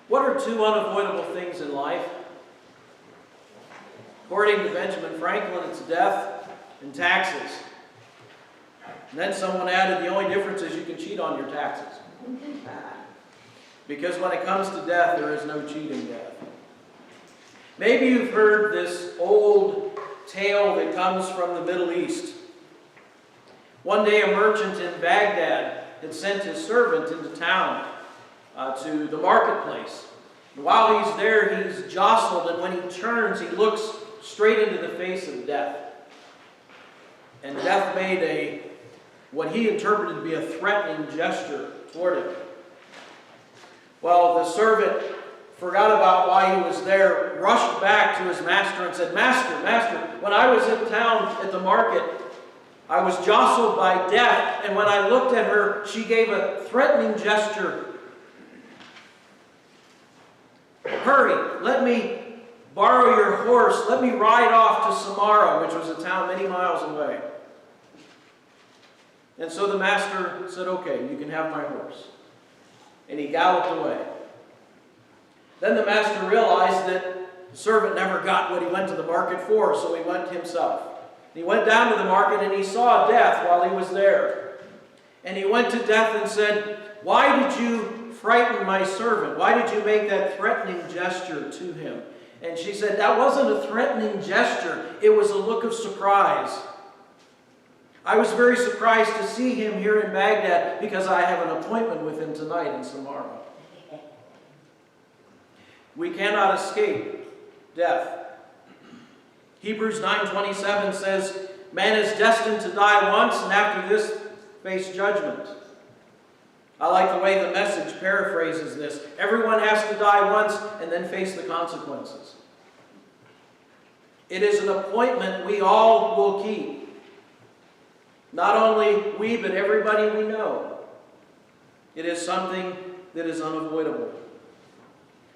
What are two unavoidable things in life? According to Benjamin Franklin, it's death and taxes. And then someone added, the only difference is you can cheat on your taxes. Because when it comes to death, there is no cheating death. Maybe you've heard this old tale that comes from the Middle East. One day a merchant in Baghdad had sent his servant into town to the marketplace. And while he's there, he's jostled, and when he turns, he looks straight into the face of death. And death made what he interpreted to be a threatening gesture toward him. Well, the servant forgot about why he was there, rushed back to his master and said, Master, when I was in town at the market, I was jostled by death, and when I looked at her, she gave a threatening gesture. Hurry, let me borrow your horse. Let me ride off to Samara, which was a town many miles away. And so the master said, okay, you can have my horse. And he galloped away. Then the master realized that the servant never got what he went to the market for, so he went himself. He went down to the market and he saw death while he was there. And he went to death and said, why did you frighten my servant? Why did you make that threatening gesture to him? And she said, that wasn't a threatening gesture. It was a look of surprise. I was very surprised to see him here in Baghdad because I have an appointment with him tonight in Samara. We cannot escape death. Hebrews 9:27 says, man is destined to die once and after this face judgment. I like the way the Message paraphrases this. Everyone has to die once and then face the consequences. It is an appointment we all will keep. Not only we, but everybody we know. It is something that is unavoidable.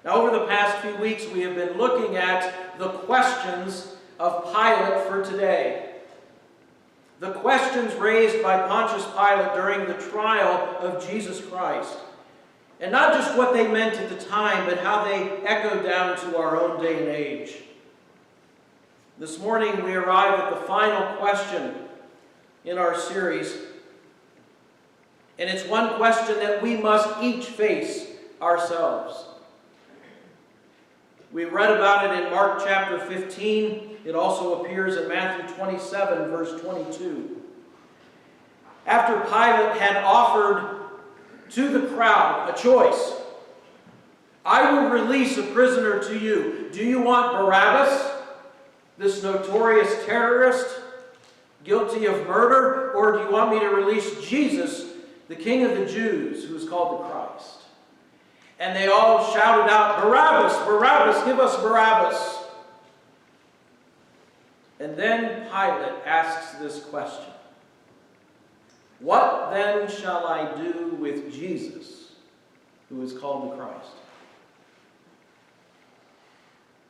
Now, over the past few weeks, we have been looking at the questions of Pilate for today. The questions raised by Pontius Pilate during the trial of Jesus Christ. And not just what they meant at the time, but how they echo down to our own day and age. This morning, we arrive at the final question in our series. And it's one question that we must each face ourselves. We read about it in Mark chapter 15. It also appears in Matthew 27, verse 22. After Pilate had offered to the crowd a choice, I will release a prisoner to you. Do you want Barabbas, this notorious terrorist, guilty of murder, or do you want me to release Jesus, the King of the Jews, who is called the Christ? And they all shouted out, Barabbas, Barabbas, give us Barabbas. And then Pilate asks this question. What then shall I do with Jesus, who is called the Christ?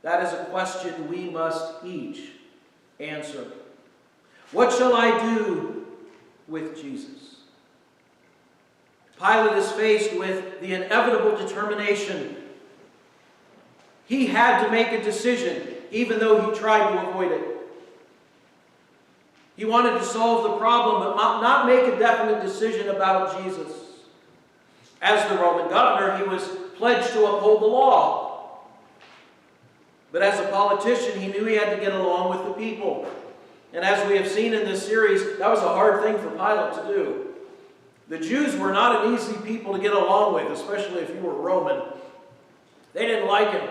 That is a question we must each answer. What shall I do with Jesus? Pilate is faced with the inevitable determination. He had to make a decision, even though he tried to avoid it. He wanted to solve the problem, but not make a definite decision about Jesus. As the Roman governor, he was pledged to uphold the law. But as a politician, he knew he had to get along with the people. And as we have seen in this series, that was a hard thing for Pilate to do. The Jews were not an easy people to get along with, especially if you were Roman. They didn't like him.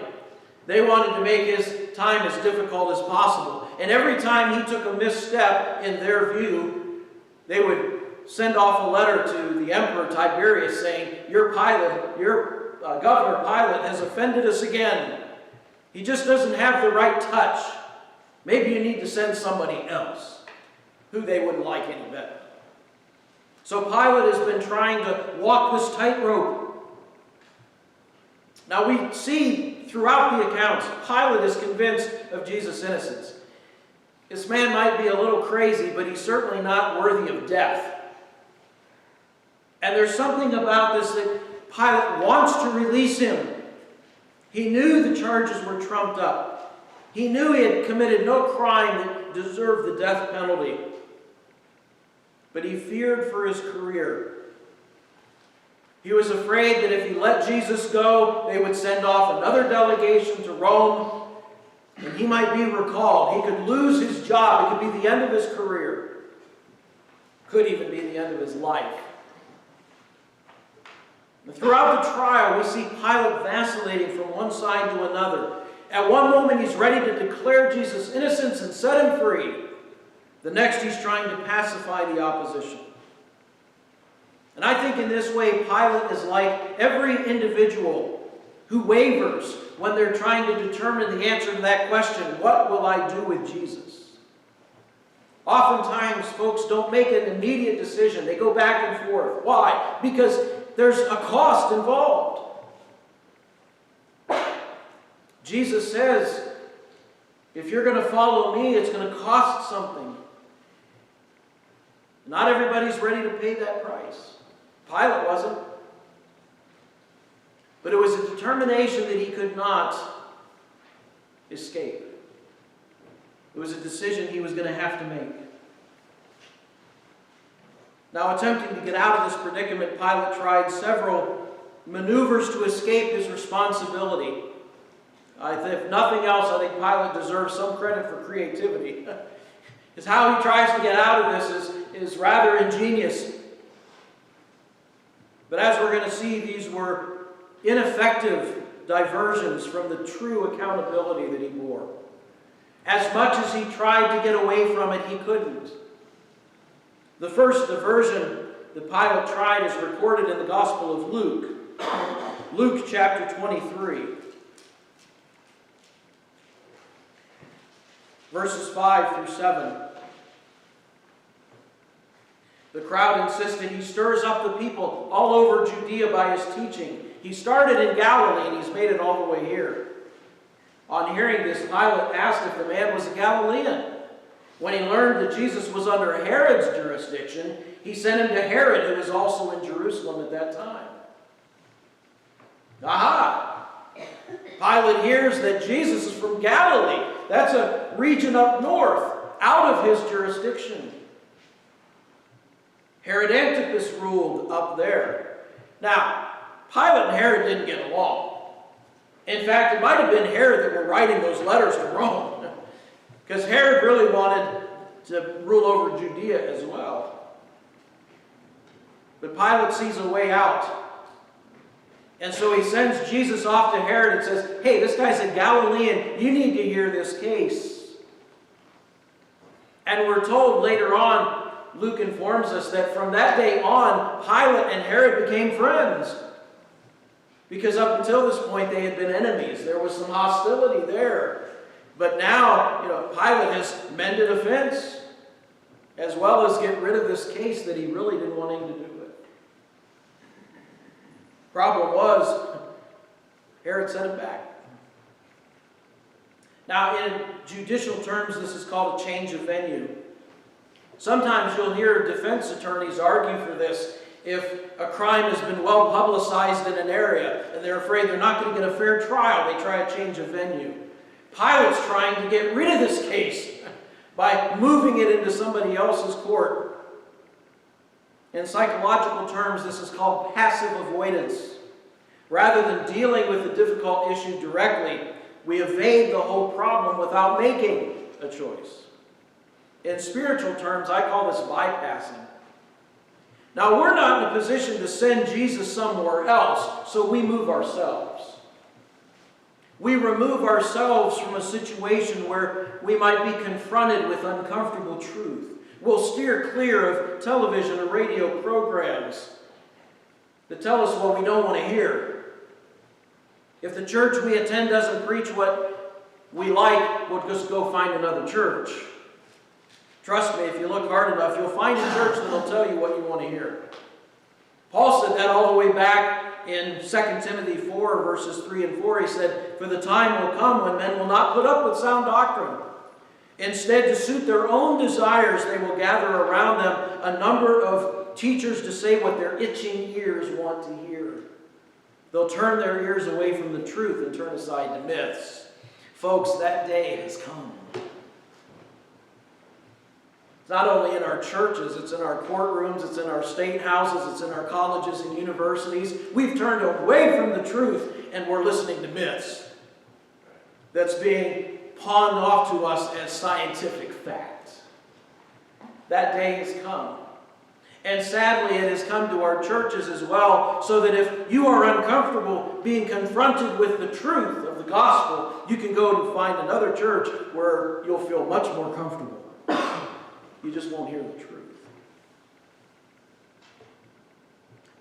They wanted to make his time as difficult as possible. And every time he took a misstep in their view, they would send off a letter to the Emperor Tiberius saying, your Governor Pilate has offended us again. He just doesn't have the right touch. Maybe you need to send somebody else who they wouldn't like any better. So Pilate has been trying to walk this tightrope. Now we see throughout the accounts, Pilate is convinced of Jesus' innocence. This man might be a little crazy, but he's certainly not worthy of death. And there's something about this that Pilate wants to release him. He knew the charges were trumped up. He knew he had committed no crime that deserved the death penalty. But he feared for his career. He was afraid that if he let Jesus go, they would send off another delegation to Rome, and he might be recalled. He could lose his job. It could be the end of his career. Could even be the end of his life. Throughout the trial, we see Pilate vacillating from one side to another. At one moment, he's ready to declare Jesus' innocence and set him free. The next, he's trying to pacify the opposition. And I think in this way, Pilate is like every individual who wavers when they're trying to determine the answer to that question, what will I do with Jesus? Oftentimes, folks don't make an immediate decision. They go back and forth. Why? Because there's a cost involved. Jesus says, if you're going to follow me, it's going to cost something. Not everybody's ready to pay that price. Pilate wasn't. But it was a determination that he could not escape. It was a decision he was going to have to make. Now, attempting to get out of this predicament, Pilate tried several maneuvers to escape his responsibility. If nothing else, I think Pilate deserves some credit for creativity. Because how he tries to get out of this is rather ingenious. But as we're going to see, these were ineffective diversions from the true accountability that he bore. As much as he tried to get away from it, he couldn't. The first diversion that Pilate tried is recorded in the Gospel of Luke. Luke chapter 23. Verses 5 through 7. The crowd insisted. He stirs up the people all over Judea by his teaching. He started in Galilee and he's made it all the way here. On hearing this, Pilate asked if the man was a Galilean. When he learned that Jesus was under Herod's jurisdiction, he sent him to Herod, who was also in Jerusalem at that time. Aha! Pilate hears that Jesus is from Galilee. That's a region up north, out of his jurisdiction. Herod Antipas ruled up there. Now, Pilate and Herod didn't get along. In fact, it might have been Herod that were writing those letters to Rome, because Herod really wanted to rule over Judea as well. But Pilate sees a way out. And so he sends Jesus off to Herod and says, hey, this guy's a Galilean. You need to hear this case. And we're told later on, Luke informs us that from that day on, Pilate and Herod became friends. Because up until this point, they had been enemies. There was some hostility there. But now, Pilate has mended a fence, as well as get rid of this case that he really didn't want him to do it. Problem was, Herod sent him back. Now, in judicial terms, this is called a change of venue. Sometimes you'll hear defense attorneys argue for this. If a crime has been well publicized in an area and they're afraid they're not going to get a fair trial, they try a change of venue. Pilate's trying to get rid of this case by moving it into somebody else's court. In psychological terms, this is called passive avoidance. Rather than dealing with the difficult issue directly, we evade the whole problem without making a choice. In spiritual terms, I call this bypassing. Now, we're not in a position to send Jesus somewhere else, so we move ourselves. We remove ourselves from a situation where we might be confronted with uncomfortable truth. We'll steer clear of television or radio programs that tell us what we don't want to hear. If the church we attend doesn't preach what we like, we'll just go find another church. Trust me, if you look hard enough, you'll find a church that'll tell you what you want to hear. Paul said that all the way back in 2 Timothy 4, verses 3 and 4. He said, "For the time will come when men will not put up with sound doctrine. Instead, to suit their own desires, they will gather around them a number of teachers to say what their itching ears want to hear. They'll turn their ears away from the truth and turn aside to myths. Folks, that day has come. It's not only in our churches, it's in our courtrooms, it's in our state houses, it's in our colleges and universities. We've turned away from the truth and we're listening to myths that's being pawned off to us as scientific fact. That day has come. And sadly, it has come to our churches as well, so that if you are uncomfortable being confronted with the truth of the gospel, you can go and find another church where you'll feel much more comfortable. You just won't hear the truth.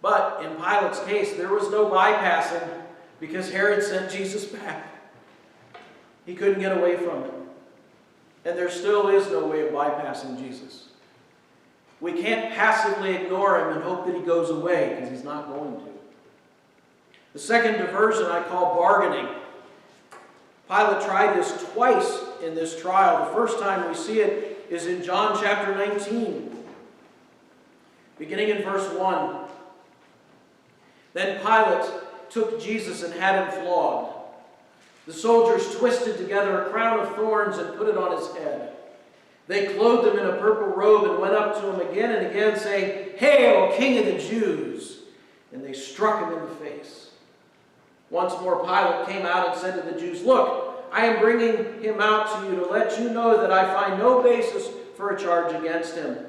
But in Pilate's case, there was no bypassing because Herod sent Jesus back. He couldn't get away from it. And there still is no way of bypassing Jesus. We can't passively ignore him and hope that he goes away, because he's not going to. The second diversion I call bargaining. Pilate tried this twice in this trial. The first time we see it is in John chapter 19, beginning in verse 1. Then Pilate took Jesus and had him flogged. The soldiers twisted together a crown of thorns and put it on his head. They clothed him in a purple robe and went up to him again and again, saying, "Hail, King of the Jews!" And they struck him in the face. Once more Pilate came out and said to the Jews, "Look, I am bringing him out to you to let you know that I find no basis for a charge against him."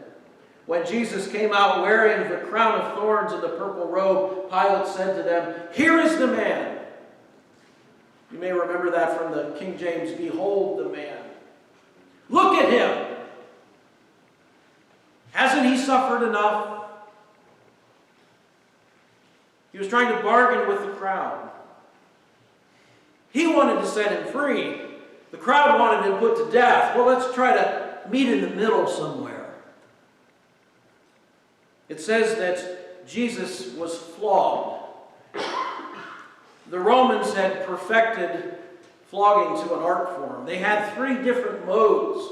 When Jesus came out wearing the crown of thorns and the purple robe, Pilate said to them, "Here is the man." You may remember that from the King James, "Behold the man." Look at him. Hasn't he suffered enough? He was trying to bargain with the crowd. He wanted to set him free. The crowd wanted him put to death. Well, let's try to meet in the middle somewhere. It says that Jesus was flogged. The Romans had perfected flogging to an art form. They had 3 different modes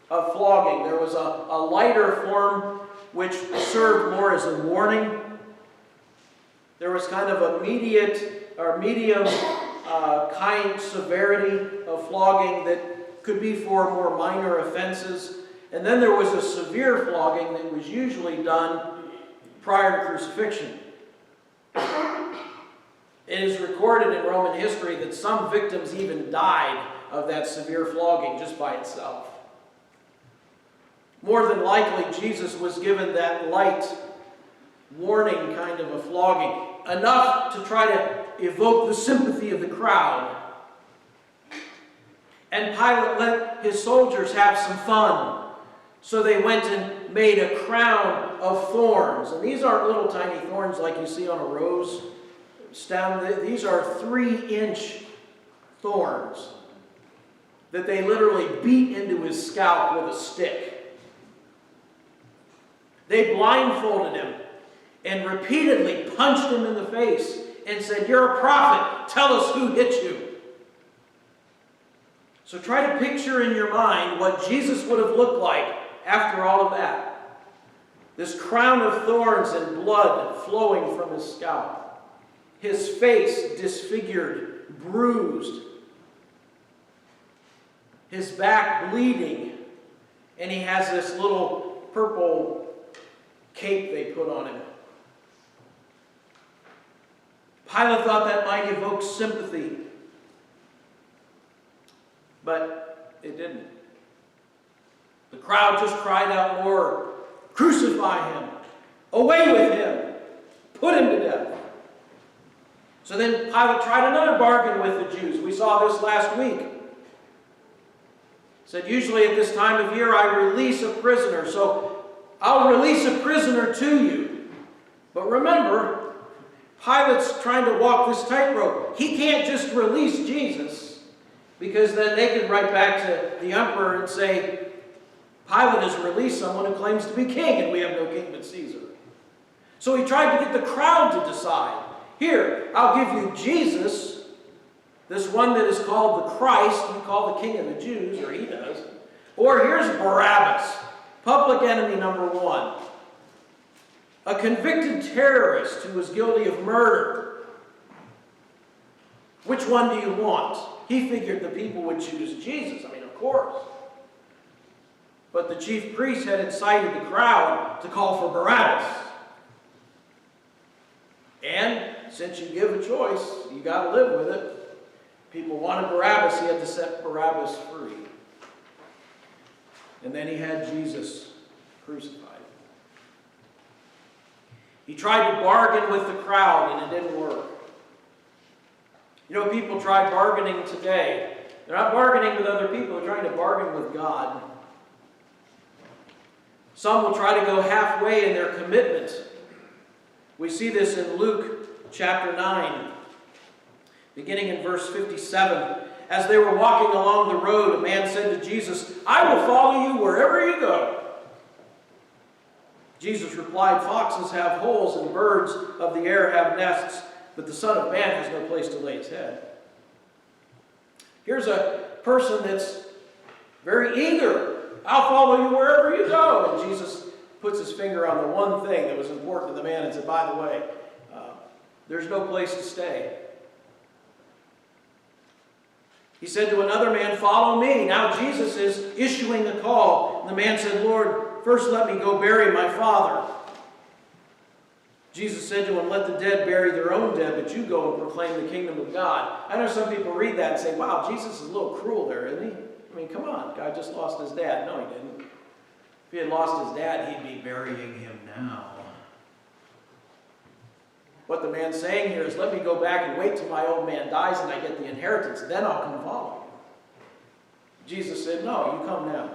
of flogging. There was a lighter form which served more as a warning. There was kind of a medium kind severity of flogging that could be for more minor offenses. And then there was a severe flogging that was usually done prior to crucifixion. It is recorded in Roman history that some victims even died of that severe flogging just by itself. More than likely, Jesus was given that light warning kind of a flogging, enough to try to evoke the sympathy of the crowd. And Pilate let his soldiers have some fun. So they went and made a crown of thorns. And these aren't little tiny thorns like you see on a rose stem. These are 3-inch thorns that they literally beat into his scalp with a stick. They blindfolded him and repeatedly punched him in the face and said, "You're a prophet. Tell us who hit you." So try to picture in your mind what Jesus would have looked like after all of that. This crown of thorns and blood flowing from his scalp. His face disfigured, bruised. His back bleeding. And he has this little purple cape they put on him. Pilate thought that might evoke sympathy. But it didn't. The crowd just cried out more, "Crucify him! Away with him! Put him to death!" So then Pilate tried another bargain with the Jews. We saw this last week. He said, usually at this time of year I release a prisoner, so I'll release a prisoner to you. But remember, Pilate's trying to walk this tightrope. He can't just release Jesus, because then they could write back to the emperor and say, Pilate has released someone who claims to be king, and we have no king but Caesar. So he tried to get the crowd to decide. Here, I'll give you Jesus, this one that is called the Christ, you call the King of the Jews, or he does. Or here's Barabbas, public enemy number 1. A convicted terrorist who was guilty of murder. Which one do you want? He figured the people would choose Jesus. I mean, of course. But the chief priests had incited the crowd to call for Barabbas. And since you give a choice, you got to live with it. People wanted Barabbas, he had to set Barabbas free. And then he had Jesus crucified. He tried to bargain with the crowd, and it didn't work. You know, people try bargaining today. They're not bargaining with other people, they're trying to bargain with God. Some will try to go halfway in their commitment. We see this in Luke chapter 9, beginning in verse 57. As they were walking along the road, a man said to Jesus, "I will follow you wherever you go." Jesus replied, "Foxes have holes and birds of the air have nests, but the Son of Man has no place to lay his head." Here's a person that's very eager. "I'll follow you wherever you go." And Jesus puts his finger on the one thing that was important to the man and said, "By the way, there's no place to stay." He said to another man, "Follow me." Now Jesus is issuing the call. And the man said, "Lord, first let me go bury my father." Jesus said to him, "Let the dead bury their own dead, but you go and proclaim the kingdom of God." I know some people read that and say, "Wow, Jesus is a little cruel there, isn't he? I mean, come on, guy just lost his dad." No, he didn't. If he had lost his dad, he'd be burying him now. What the man's saying here is, let me go back and wait till my old man dies and I get the inheritance, then I'll come follow you. Jesus said, "No, you come now."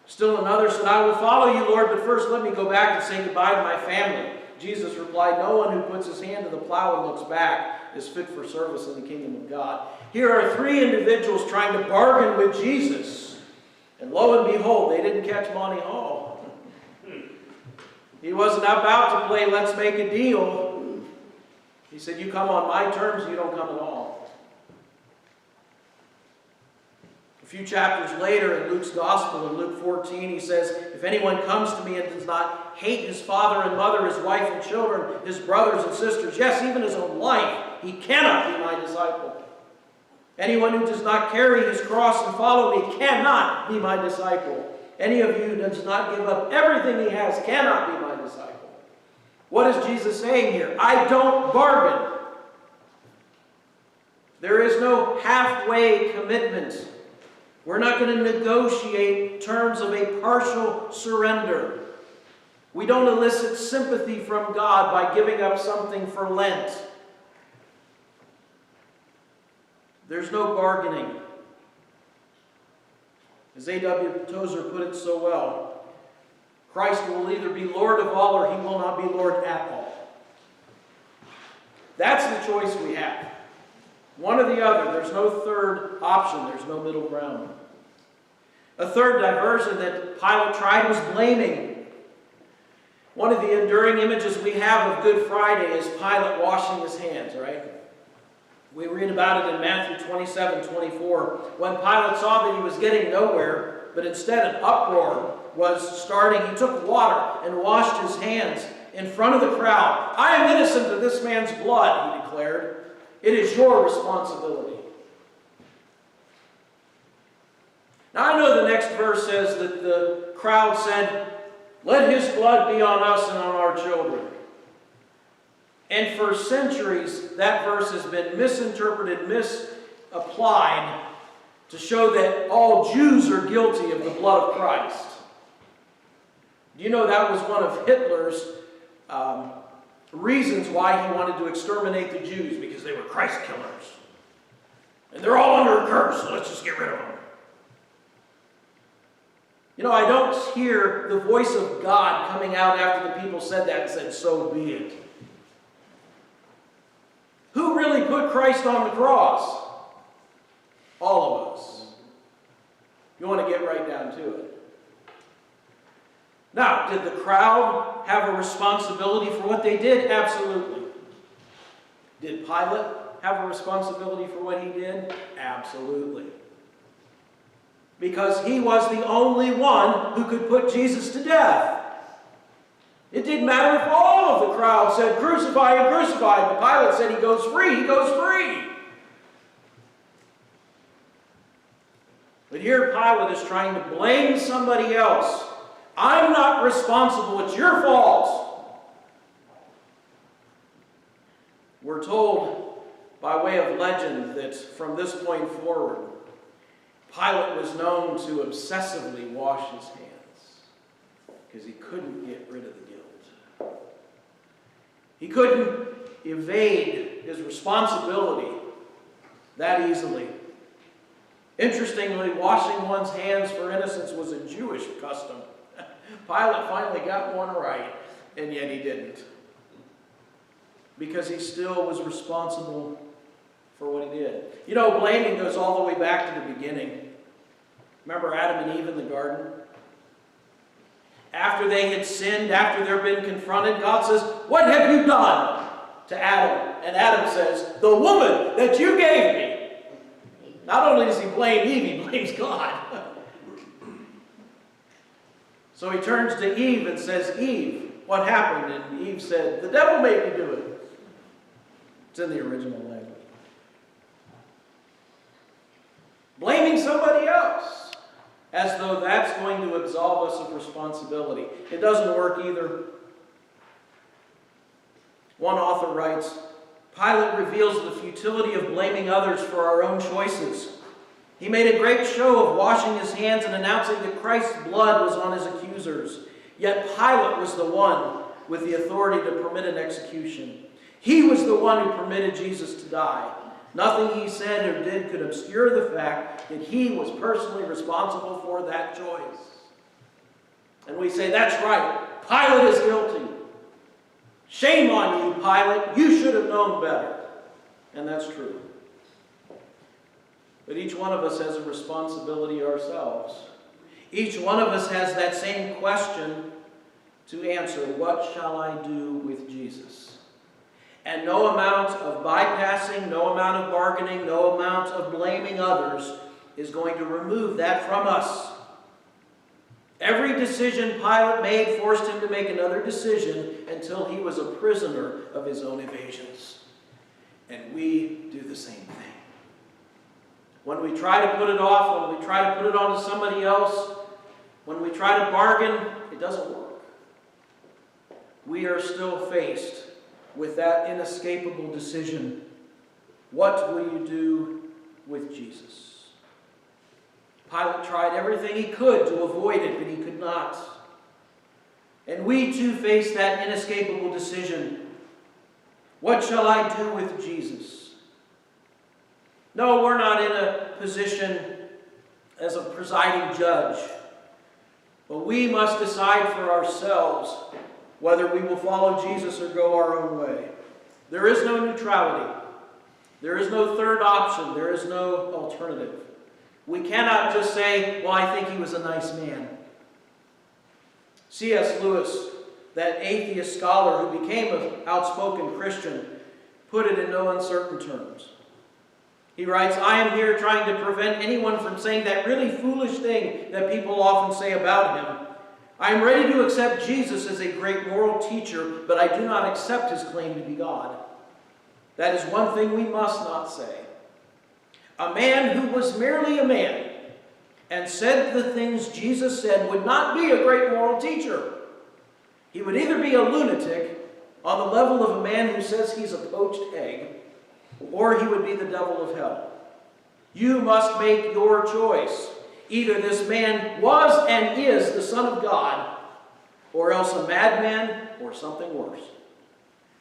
Still another said, "I will follow you, Lord, but first let me go back and say goodbye to my family." Jesus replied, "No one who puts his hand to the plow and looks back is fit for service in the kingdom of God." Here are three individuals trying to bargain with Jesus. And lo and behold, they didn't catch Monty Hall. He wasn't about to play let's make a deal. He said, "You come on my terms, you don't come at all." A few chapters later in Luke's Gospel, in Luke 14, he says, "If anyone comes to me and does not hate his father and mother, his wife and children, his brothers and sisters, yes, even his own life, he cannot be my disciple. Anyone who does not carry his cross and follow me cannot be my disciple. Any of you who does not give up everything he has cannot be my disciple." What is Jesus saying here? I don't bargain. There is no halfway commitment. We're not going to negotiate terms of a partial surrender. We don't elicit sympathy from God by giving up something for Lent. There's no bargaining. As A.W. Tozer put it so well, Christ will either be Lord of all or he will not be Lord at all. That's the choice we have. One or the other. There's no third option. There's no middle ground. A third diversion that Pilate tried was blaming. One of the enduring images we have of Good Friday is Pilate washing his hands, right? We read about it in Matthew 27:24. When Pilate saw that he was getting nowhere, but instead an uproar was starting, he took water and washed his hands in front of the crowd. "I am innocent of this man's blood," he declared. "It is your responsibility." Now I know the next verse says that the crowd said, "Let his blood be on us and on our children." And for centuries, that verse has been misinterpreted, misapplied to show that all Jews are guilty of the blood of Christ. Do you know that was one of Hitler's reasons why he wanted to exterminate the Jews? Because they were Christ killers. And they're all under a curse, so let's just get rid of them. You know, I don't hear the voice of God coming out after the people said that and said, "So be it." Who really put Christ on the cross? All of us. You want to get right down to it. Now, did the crowd have a responsibility for what they did? Absolutely. Did Pilate have a responsibility for what he did? Absolutely. Because he was the only one who could put Jesus to death. It didn't matter if all of the crowd said, "Crucify him, crucify him." But Pilate said, "He goes free, he goes free." But here Pilate is trying to blame somebody else. "I'm not responsible, it's your fault." We're told by way of legend that from this point forward, Pilate was known to obsessively wash his hands because he couldn't get rid of the guilt. He couldn't evade his responsibility that easily. Interestingly, washing one's hands for innocence was a Jewish custom. Pilate finally got one right, and yet he didn't. Because he still was responsible for what he did. You know, blaming goes all the way back to the beginning. Remember Adam and Eve in the garden? After they had sinned, after they've been confronted, God says, "What have you done?" to Adam. And Adam says, "The woman that you gave me." Not only does he blame Eve, he blames God. So he turns to Eve and says, "Eve, what happened?" And Eve said, "The devil made me do it." It's in the original language. Blaming somebody else, as though that's going to absolve us of responsibility. It doesn't work either. One author writes, Pilate reveals the futility of blaming others for our own choices. He made a great show of washing his hands and announcing that Christ's blood was on his accusers. Yet Pilate was the one with the authority to permit an execution. He was the one who permitted Jesus to die. Nothing he said or did could obscure the fact that he was personally responsible for that choice. And we say, "That's right, Pilate is guilty. Shame on you, Pilate. You should have known better." And that's true. But each one of us has a responsibility ourselves. Each one of us has that same question to answer: what shall I do with Jesus? And no amount of bypassing, no amount of bargaining, no amount of blaming others is going to remove that from us. Every decision Pilate made forced him to make another decision until he was a prisoner of his own evasions. And we do the same thing. When we try to put it off, when we try to put it on to somebody else, when we try to bargain, it doesn't work. We are still faced with that inescapable decision. What will you do with Jesus? Pilate tried everything he could to avoid it, but he could not. And we too face that inescapable decision. What shall I do with Jesus? No, we're not in a position as a presiding judge. But we must decide for ourselves whether we will follow Jesus or go our own way. There is no neutrality. There is no third option. There is no alternative. We cannot just say, "Well, I think he was a nice man." C.S. Lewis, that atheist scholar who became an outspoken Christian, put it in no uncertain terms. He writes, "I am here trying to prevent anyone from saying that really foolish thing that people often say about him. I am ready to accept Jesus as a great moral teacher, but I do not accept his claim to be God. That is one thing we must not say. A man who was merely a man and said the things Jesus said would not be a great moral teacher. He would either be a lunatic on the level of a man who says he's a poached egg, or he would be the devil of hell. You must make your choice. Either this man was and is the Son of God, or else a madman or something worse.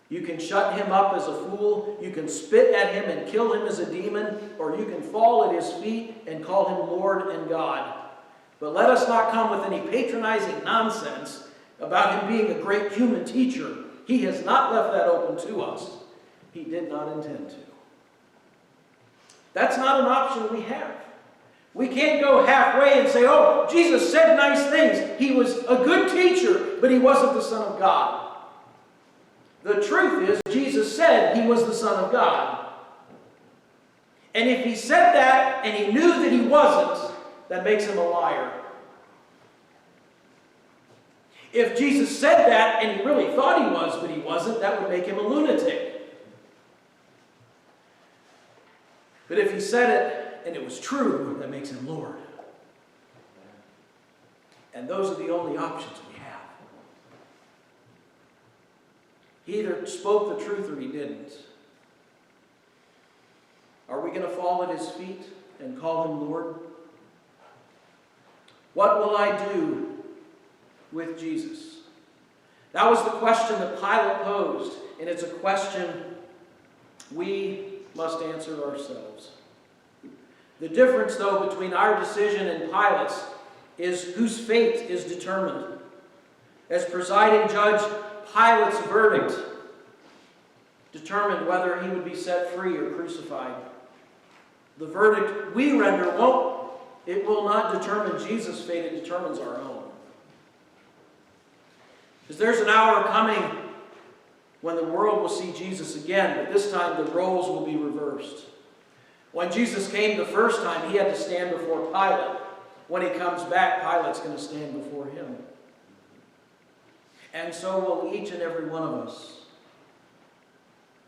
You can shut him up as a fool, you can spit at him and kill him as a demon, or you can fall at his feet and call him Lord and God. But let us not come with any patronizing nonsense about him being a great human teacher. He has not left that open to us. He did not intend to." That's not an option we have. We can't go halfway and say, "Oh, Jesus said nice things. He was a good teacher, but he wasn't the Son of God." The truth is, Jesus said he was the Son of God. And if he said that and he knew that he wasn't, that makes him a liar. If Jesus said that and he really thought he was, but he wasn't, that would make him a lunatic. But if he said it and it was true, that makes him Lord. And those are the only options we have. He either spoke the truth or he didn't. Are we going to fall at his feet and call him Lord? What will I do with Jesus? That was the question that Pilate posed, and it's a question we must answer ourselves. The difference, though, between our decision and Pilate's is whose fate is determined. As presiding judge, Pilate's verdict determined whether he would be set free or crucified. The verdict we render will not determine Jesus' fate, it determines our own. Because there's an hour coming when the world will see Jesus again, but this time the roles will be reversed. When Jesus came the first time, he had to stand before Pilate. When he comes back, Pilate's going to stand before him. And so will each and every one of us.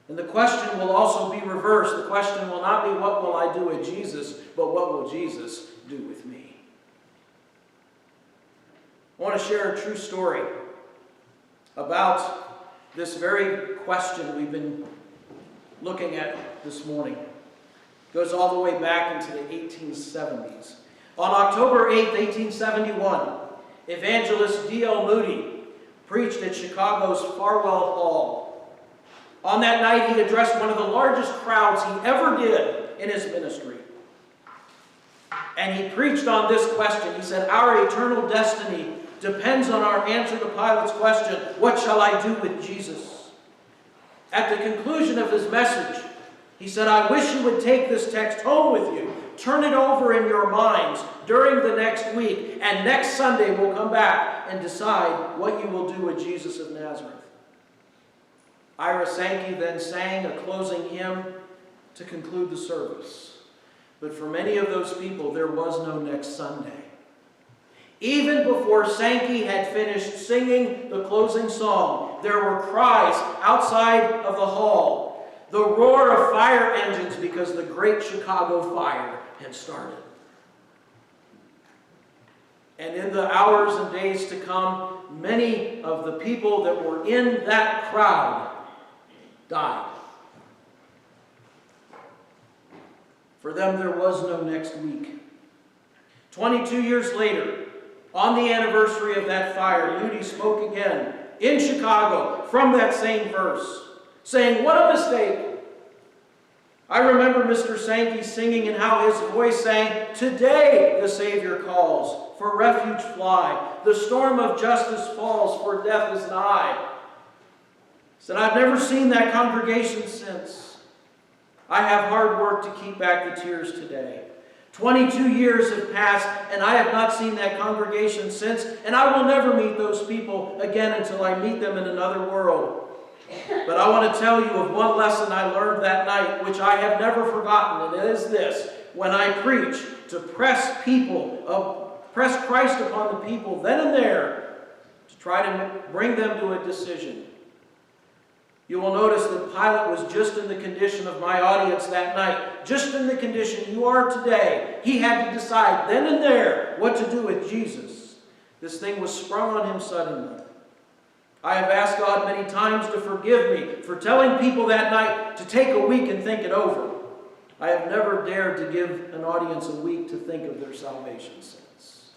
And the question will also be reversed. The question will not be, what will I do with Jesus, but what will Jesus do with me? I want to share a true story about this very question we've been looking at this morning. It goes all the way back into the 1870s. On October 8, 1871, evangelist D.L. Moody preached at Chicago's Farwell Hall. On that night, he addressed one of the largest crowds he ever did in his ministry. And he preached on this question. He said, "Our eternal destiny depends on our answer to Pilate's question, what shall I do with Jesus?" At the conclusion of his message, he said, "I wish you would take this text home with you. Turn it over in your minds during the next week, and next Sunday we'll come back and decide what you will do with Jesus of Nazareth." Ira Sankey then sang a closing hymn to conclude the service. But for many of those people, there was no next Sunday. Even before Sankey had finished singing the closing song, there were cries outside of the hall, the roar of fire engines because the great Chicago fire had started. And in the hours and days to come, many of the people that were in that crowd died. For them, there was no next week. 22 years later, on the anniversary of that fire, Moody spoke again in Chicago from that same verse, saying, "What a mistake." I remember Mr. Sankey singing and how his voice sang, "Today the Savior calls, for refuge fly. The storm of justice falls, for death is nigh." He said, "I've never seen that congregation since. I have hard work to keep back the tears today. 22 years have passed, and I have not seen that congregation since, and I will never meet those people again until I meet them in another world. But I want to tell you of one lesson I learned that night, which I have never forgotten, and it is this: when I preach, to press Christ upon the people then and there, to try to bring them to a decision." You will notice that Pilate was just in the condition of my audience that night, just in the condition you are today. He had to decide then and there what to do with Jesus. This thing was sprung on him suddenly. I have asked God many times to forgive me for telling people that night to take a week and think it over. I have never dared to give an audience a week to think of their salvation since.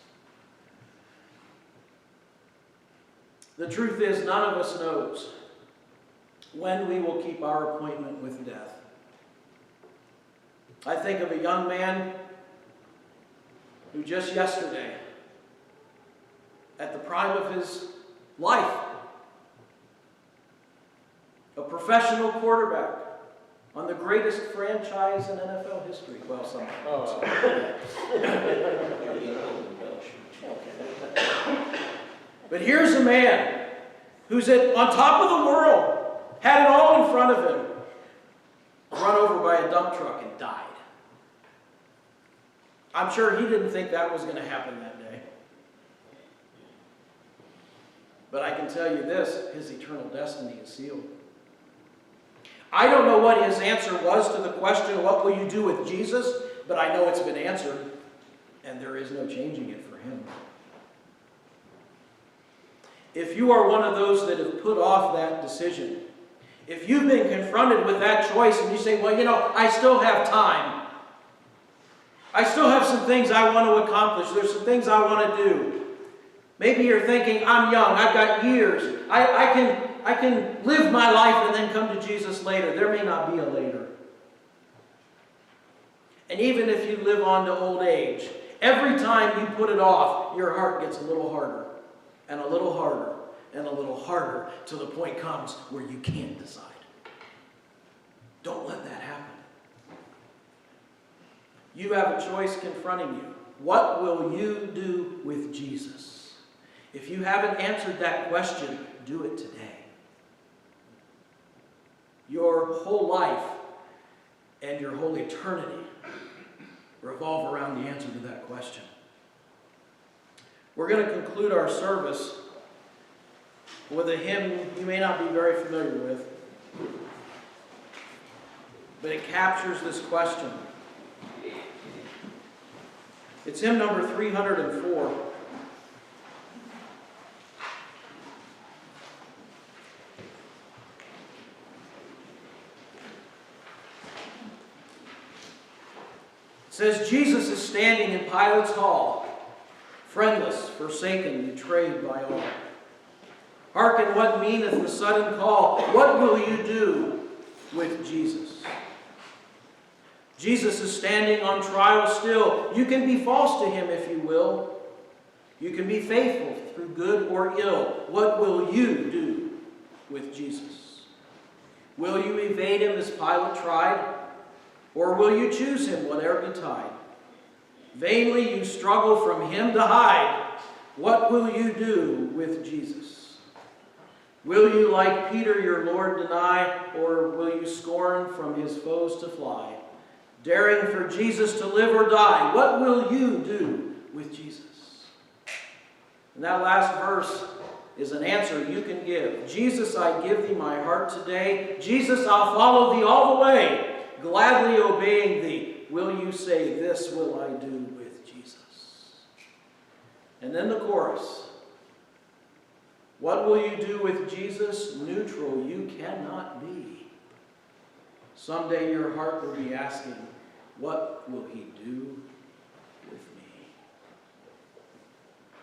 The truth is, none of us knows when we will keep our appointment with death. I think of a young man who just yesterday, at the prime of his life, a professional quarterback on the greatest franchise in NFL history. Well, some. But here's a man who's on top of the world, had it all in front of him, run over by a dump truck and died. I'm sure he didn't think that was going to happen that day. But I can tell you this, his eternal destiny is sealed. I don't know what his answer was to the question, what will you do with Jesus? But I know it's been answered, and there is no changing it for him. If you are one of those that have put off that decision, if you've been confronted with that choice and you say, well, I still have time. I still have some things I want to accomplish. There's some things I want to do. Maybe you're thinking, I'm young, I've got years. I can live my life and then come to Jesus later. There may not be a later. And even if you live on to old age, every time you put it off, your heart gets a little harder and a little harder and a little harder till the point comes where you can't decide. Don't let that happen. You have a choice confronting you. What will you do with Jesus? If you haven't answered that question, do it today. Your whole life and your whole eternity revolve around the answer to that question. We're going to conclude our service with a hymn you may not be very familiar with, but it captures this question. It's hymn number 304. It says, Jesus is standing in Pilate's hall, friendless, forsaken, betrayed by all. Hearken what meaneth the sudden call. What will you do with Jesus? Jesus is standing on trial still. You can be false to him if you will. You can be faithful through good or ill. What will you do with Jesus? Will you evade him as Pilate tried? Or will you choose him whate'er betide? Vainly you struggle from him to hide. What will you do with Jesus? Will you, like Peter, your Lord deny? Or will you scorn from his foes to fly? Daring for Jesus to live or die, what will you do with Jesus? And that last verse is an answer you can give. Jesus, I give thee my heart today. Jesus, I'll follow thee all the way, gladly obeying thee. Will you say, this will I do with Jesus? And then the chorus. What will you do with Jesus? Neutral you cannot be. Someday your heart will be asking, what will he do